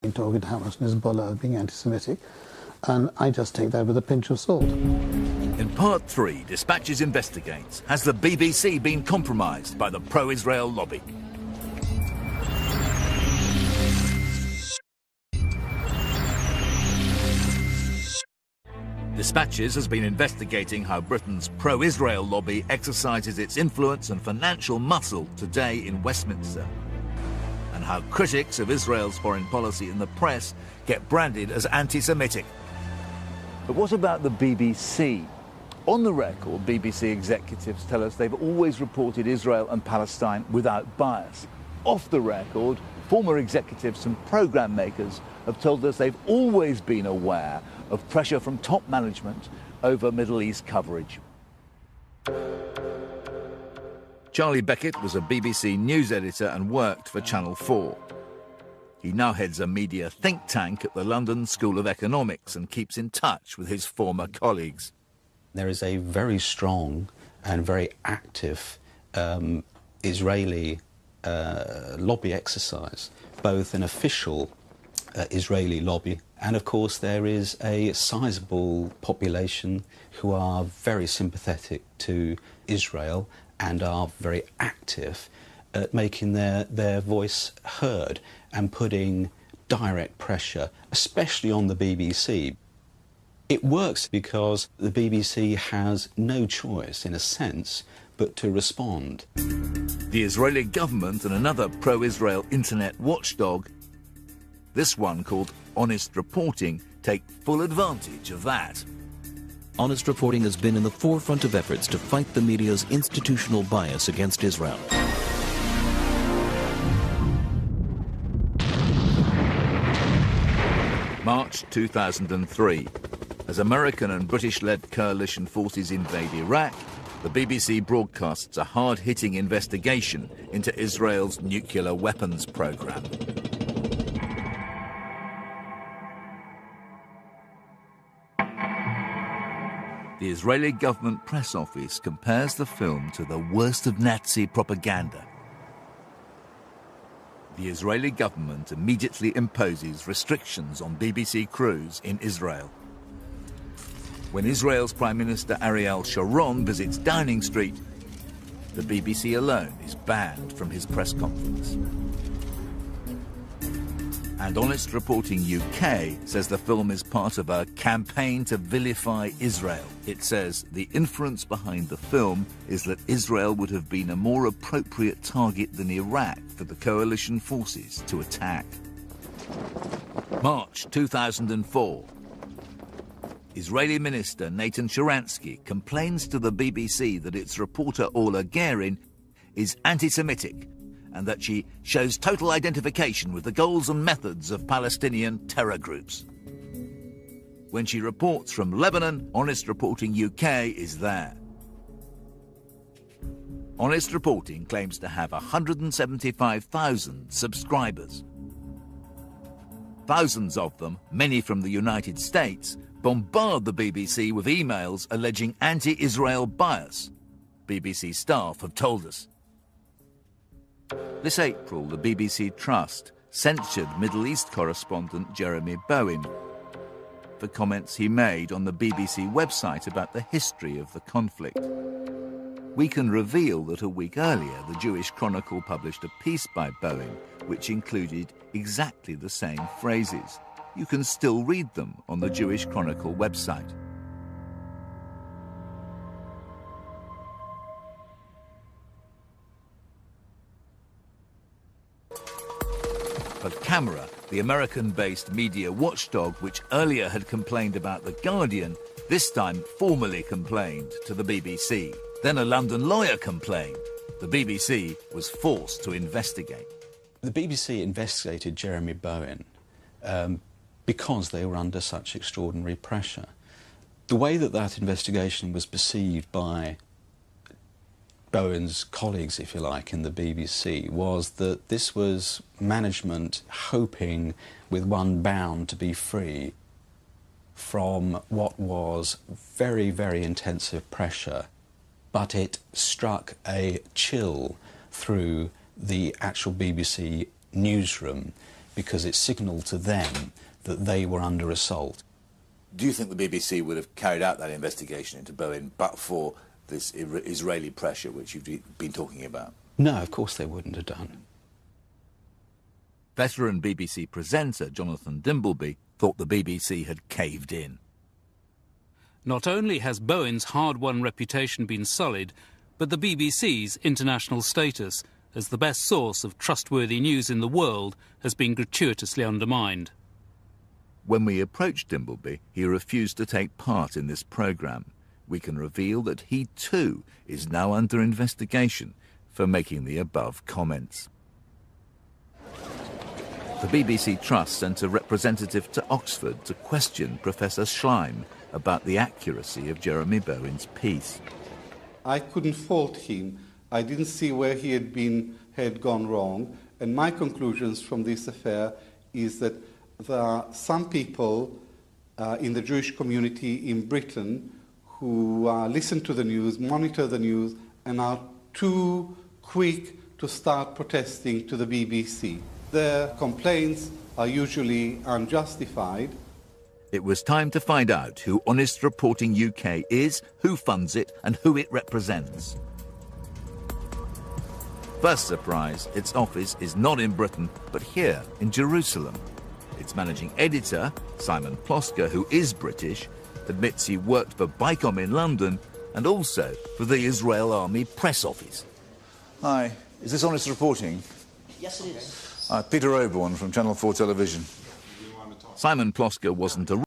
Talking to Hamas and Hezbollah as being anti-Semitic, and I just take that with a pinch of salt. In part 3, Dispatches investigates, has the BBC been compromised by the pro-Israel lobby? Dispatches has been investigating how Britain's pro-Israel lobby exercises its influence and financial muscle today in Westminster, and how critics of Israel's foreign policy in the press get branded as anti-Semitic. But what about the BBC? On the record, BBC executives tell us they've always reported Israel and Palestine without bias. Off the record, former executives and programme makers have told us they've always been aware of pressure from top management over Middle East coverage. Charlie Beckett was a BBC news editor and worked for Channel 4. He now heads a media think tank at the London School of Economics and keeps in touch with his former colleagues. There is a very strong and very active Israeli lobby exercise, both an official Israeli lobby, and of course there is a sizable population who are very sympathetic to Israel and are very active at making their voice heard and putting direct pressure, especially on the BBC. It works because the BBC has no choice, in a sense, but to respond. The Israeli government and another pro-Israel internet watchdog, this one called Honest Reporting, take full advantage of that. Honest Reporting has been in the forefront of efforts to fight the media's institutional bias against Israel. March 2003. As American and British-led coalition forces invade Iraq, the BBC broadcasts a hard-hitting investigation into Israel's nuclear weapons program. The Israeli government press office compares the film to the worst of Nazi propaganda. The Israeli government immediately imposes restrictions on BBC crews in Israel. When Israel's Prime Minister Ariel Sharon visits Downing Street, the BBC alone is banned from his press conference. And Honest Reporting UK says the film is part of a campaign to vilify Israel. It says the inference behind the film is that Israel would have been a more appropriate target than Iraq for the coalition forces to attack. March 2004. Israeli Minister Nathan Sharansky complains to the BBC that its reporter Orla Guerin is anti-Semitic and that she shows total identification with the goals and methods of Palestinian terror groups. When she reports from Lebanon, Honest Reporting UK is there. Honest Reporting claims to have 175,000 subscribers. Thousands of them, many from the United States, bombard the BBC with emails alleging anti-Israel bias, BBC staff have told us. This April, the BBC Trust censured Middle East correspondent Jeremy Bowen for comments he made on the BBC website about the history of the conflict. We can reveal that a week earlier, the Jewish Chronicle published a piece by Bowen which included exactly the same phrases. You can still read them on the Jewish Chronicle website. But Camera, the American-based media watchdog which earlier had complained about The Guardian, this time formally complained to the BBC. Then a London lawyer complained. The BBC was forced to investigate. The BBC investigated Jeremy Bowen because they were under such extraordinary pressure. The way that that investigation was perceived by Bowen's colleagues, if you like, in the BBC, was that this was management hoping with one bound to be free from what was very, very intensive pressure, but it struck a chill through the actual BBC newsroom because it signalled to them that they were under assault. Do you think the BBC would have carried out that investigation into Bowen but for this Israeli pressure which you've been talking about? No, of course they wouldn't have done. Veteran BBC presenter Jonathan Dimbleby thought the BBC had caved in. Not only has Bowen's hard-won reputation been sullied, but the BBC's international status as the best source of trustworthy news in the world has been gratuitously undermined. When we approached Dimbleby, he refused to take part in this programme. We can reveal that he too is now under investigation for making the above comments. The BBC Trust sent a representative to Oxford to question Professor Schleim about the accuracy of Jeremy Bowen's piece. I couldn't fault him. I didn't see where he had gone wrong, and my conclusions from this affair is that there are some people in the Jewish community in Britain who listen to the news, monitor the news, and are too quick to start protesting to the BBC. Their complaints are usually unjustified. It was time to find out who Honest Reporting UK is, who funds it, and who it represents. First surprise, its office is not in Britain, but here in Jerusalem. Its managing editor, Simon Plosker, who is British, admits he worked for BICOM in London and also for the Israel Army press office. Hi, is this Honest Reporting? Yes, it is. Peter Oborn from Channel 4 Television. Simon Plosker wasn't a